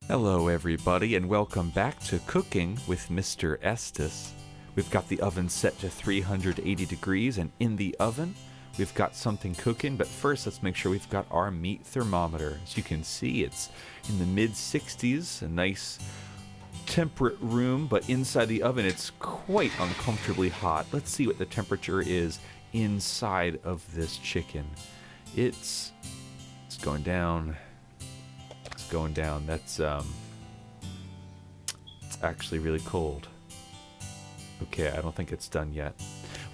Hello everybody and welcome back to Cooking with Mr. Estes. We've got the oven set to 380 degrees and in the oven we've got something cooking, but first let's make sure we've got our meat thermometer. As you can see, it's in the mid 60s, a nice temperate room, but inside the oven it's quite uncomfortably hot. Let's see what the temperature is inside of this chicken. It's going down. Going down. That's it's actually really cold. Okay, I don't think it's done yet.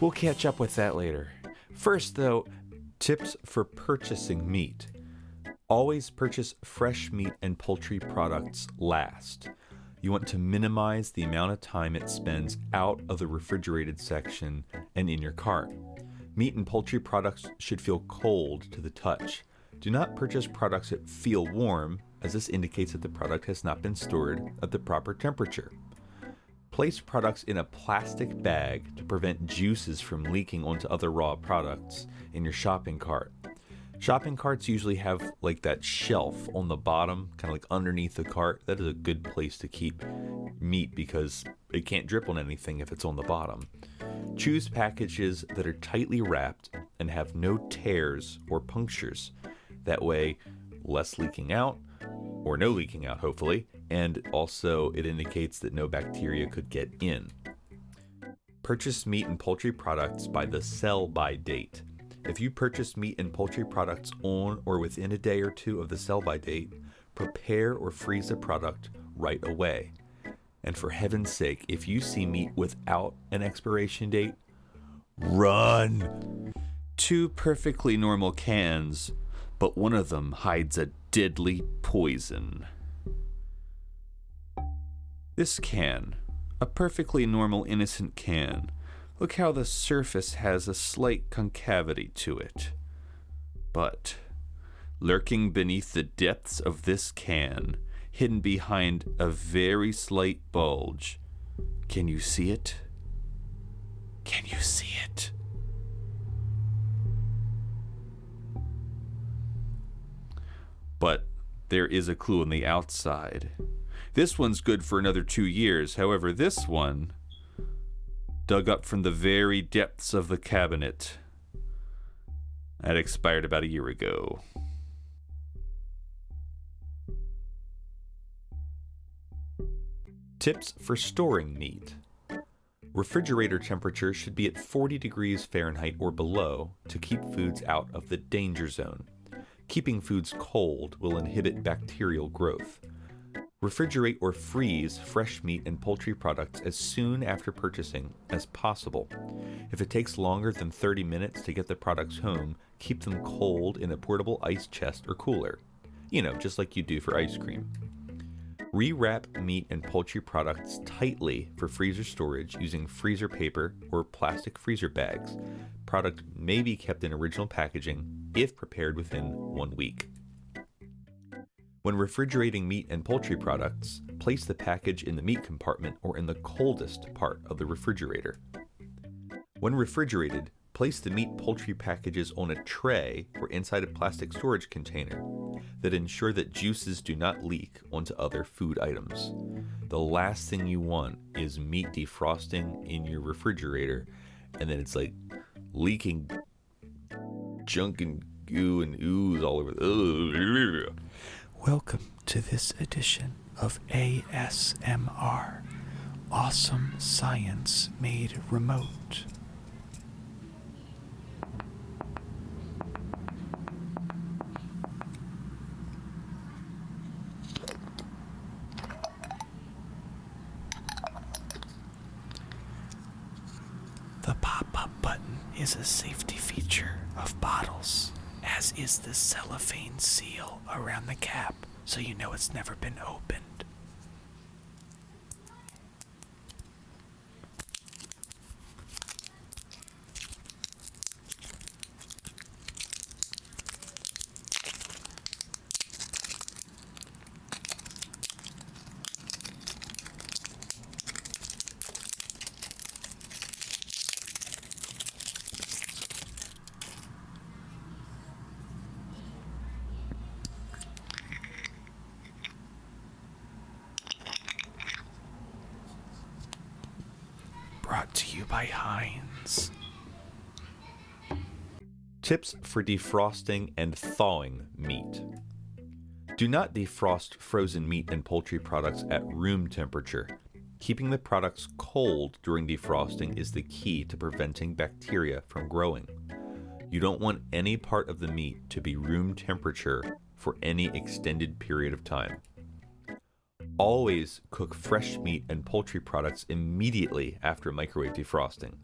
We'll catch up with that later. First though, tips for purchasing meat. Always purchase fresh meat and poultry products last. You want to minimize the amount of time it spends out of the refrigerated section and in your cart. Meat and poultry products should feel cold to the touch. Do not purchase products that feel warm, as this indicates that the product has not been stored at the proper temperature. Place products in a plastic bag to prevent juices from leaking onto other raw products in your shopping cart. Shopping carts usually have like that shelf on the bottom, kind of like underneath the cart. That is a good place to keep meat because it can't drip on anything if it's on the bottom. Choose packages that are tightly wrapped and have no tears or punctures. That way, less leaking out, or no leaking out, hopefully, and also it indicates that no bacteria could get in. Purchase meat and poultry products by the sell-by date. If you purchase meat and poultry products on or within a day or two of the sell-by date, prepare or freeze the product right away. And for heaven's sake, if you see meat without an expiration date, run! 2 perfectly normal cans, but one of them hides a deadly poison. This can, a perfectly normal innocent can, look how the surface has a slight concavity to it. But, lurking beneath the depths of this can, hidden behind a very slight bulge, can you see it? Can you see it? But there is a clue on the outside. This one's good for another 2 years. However, this one, dug up from the very depths of the cabinet, that expired about a year ago. Tips for storing meat. Refrigerator temperature should be at 40 degrees Fahrenheit or below to keep foods out of the danger zone. Keeping foods cold will inhibit bacterial growth. Refrigerate or freeze fresh meat and poultry products as soon after purchasing as possible. If it takes longer than 30 minutes to get the products home, keep them cold in a portable ice chest or cooler. Just like you do for ice cream. Rewrap meat and poultry products tightly for freezer storage using freezer paper or plastic freezer bags. Product may be kept in original packaging if prepared within 1 week. When refrigerating meat and poultry products, place the package in the meat compartment or in the coldest part of the refrigerator. When refrigerated, place the meat poultry packages on a tray or inside a plastic storage container that ensure that juices do not leak onto other food items. The last thing you want is meat defrosting in your refrigerator and then it's like leaking junk and goo and ooze all over. Welcome to this edition of ASMR, Awesome Science Made Remote. The pop-up button is a safety feature of bottles, as is the cellophane seal around the cap, so you know it's never been opened. you by Heinz. Tips for defrosting and thawing meat. Do not defrost frozen meat and poultry products at room temperature. Keeping the products cold during defrosting is the key to preventing bacteria from growing. You don't want any part of the meat to be room temperature for any extended period of time. Always cook fresh meat and poultry products immediately after microwave defrosting.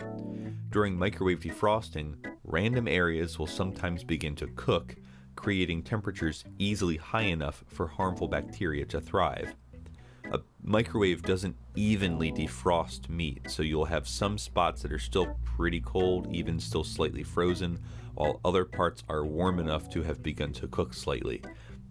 During microwave defrosting, random areas will sometimes begin to cook, creating temperatures easily high enough for harmful bacteria to thrive. A microwave doesn't evenly defrost meat, so you'll have some spots that are still pretty cold, even still slightly frozen, while other parts are warm enough to have begun to cook slightly.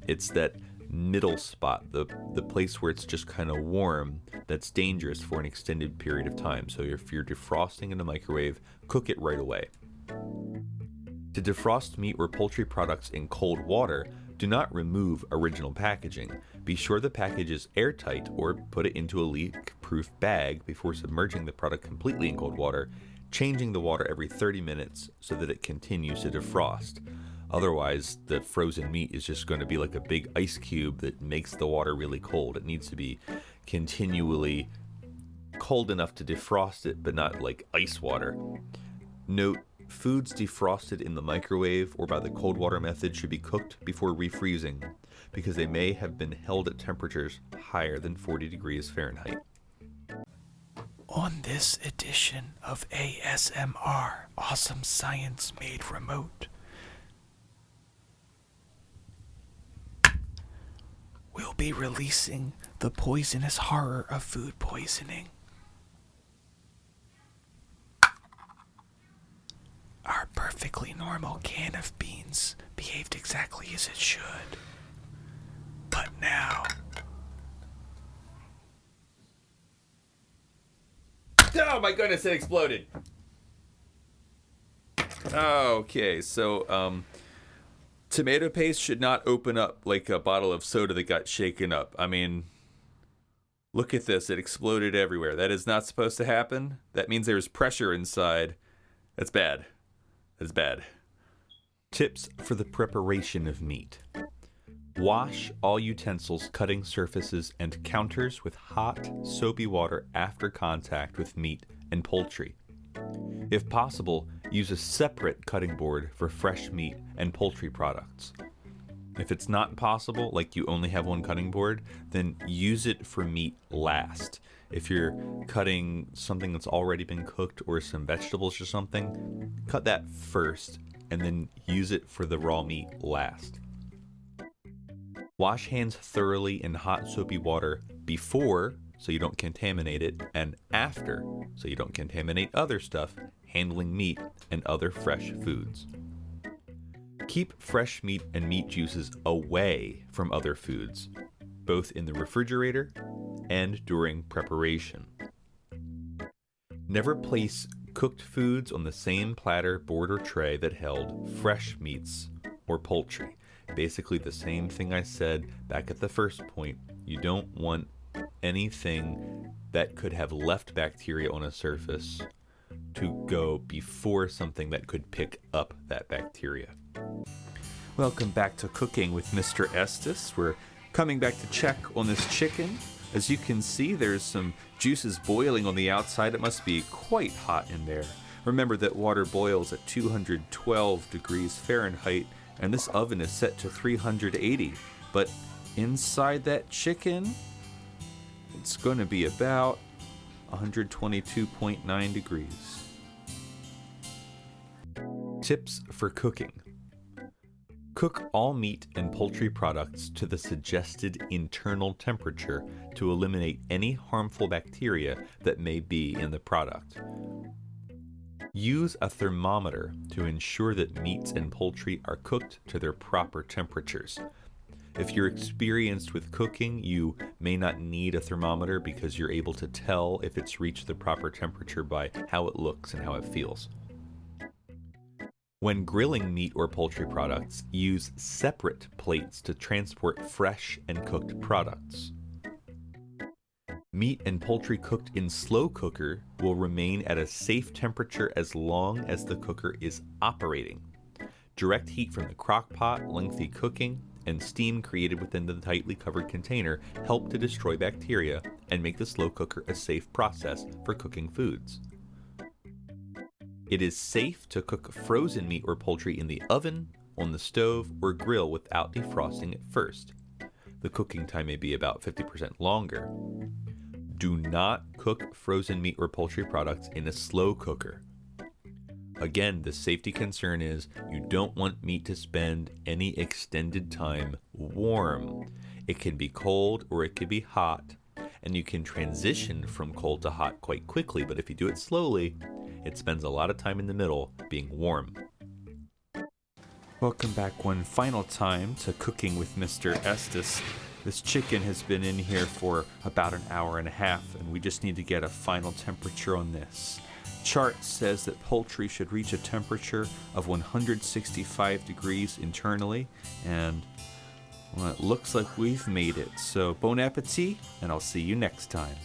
It's that middle spot, the place where it's just kind of warm, that's dangerous for an extended period of time. So if you're defrosting in a microwave, cook it right away. To defrost meat or poultry products in cold water, do not remove original packaging. Be sure the package is airtight or put it into a leak-proof bag before submerging the product completely in cold water, changing the water every 30 minutes so that it continues to defrost. Otherwise, the frozen meat is just going to be like a big ice cube that makes the water really cold. It needs to be continually cold enough to defrost it, but not like ice water. Note, foods defrosted in the microwave or by the cold water method should be cooked before refreezing, because they may have been held at temperatures higher than 40 degrees Fahrenheit. On this edition of ASMR, Awesome Science Made Remote, we'll be releasing the poisonous horror of food poisoning. Our perfectly normal can of beans behaved exactly as it should. But now... Oh my goodness, it exploded! Okay, so, tomato paste should not open up like a bottle of soda that got shaken up. I mean, look at this. It exploded everywhere. That is not supposed to happen. That means there's pressure inside. That's bad. That's bad. Tips for the preparation of meat. Wash all utensils, cutting surfaces, and counters with hot, soapy water after contact with meat and poultry. If possible, use a separate cutting board for fresh meat and poultry products. If it's not possible, like you only have one cutting board, then use it for meat last. If you're cutting something that's already been cooked or some vegetables or something, cut that first and then use it for the raw meat last. Wash hands thoroughly in hot soapy water before, so you don't contaminate it, and after, so you don't contaminate other stuff handling meat and other fresh foods. Keep fresh meat and meat juices away from other foods, both in the refrigerator and during preparation. Never place cooked foods on the same platter, board, or tray that held fresh meats or poultry. Basically the same thing I said back at the first point. You don't want anything that could have left bacteria on a surface to go before something that could pick up that bacteria. Welcome back to Cooking with Mr. Estes. We're coming back to check on this chicken. As you can see, there's some juices boiling on the outside. It must be quite hot in there. Remember that water boils at 212 degrees Fahrenheit, and this oven is set to 380. But inside that chicken, it's going to be about 122.9 degrees. Tips for cooking. Cook all meat and poultry products to the suggested internal temperature to eliminate any harmful bacteria that may be in the product. Use a thermometer to ensure that meats and poultry are cooked to their proper temperatures. If you're experienced with cooking, you may not need a thermometer because you're able to tell if it's reached the proper temperature by how it looks and how it feels. When grilling meat or poultry products, use separate plates to transport fresh and cooked products. Meat and poultry cooked in slow cooker will remain at a safe temperature as long as the cooker is operating. Direct heat from the crock pot, lengthy cooking, and steam created within the tightly covered container help to destroy bacteria and make the slow cooker a safe process for cooking foods. It is safe to cook frozen meat or poultry in the oven, on the stove, or grill without defrosting at first. The cooking time may be about 50% longer. Do not cook frozen meat or poultry products in a slow cooker. Again, the safety concern is you don't want meat to spend any extended time warm. It can be cold or it can be hot, and you can transition from cold to hot quite quickly, but if you do it slowly, it spends a lot of time in the middle being warm. Welcome back one final time to Cooking with Mr. Estes. This chicken has been in here for about an hour and a half, and we just need to get a final temperature on this. Chart says that poultry should reach a temperature of 165 degrees internally, and well, it looks like we've made it. So bon appetit, and I'll see you next time.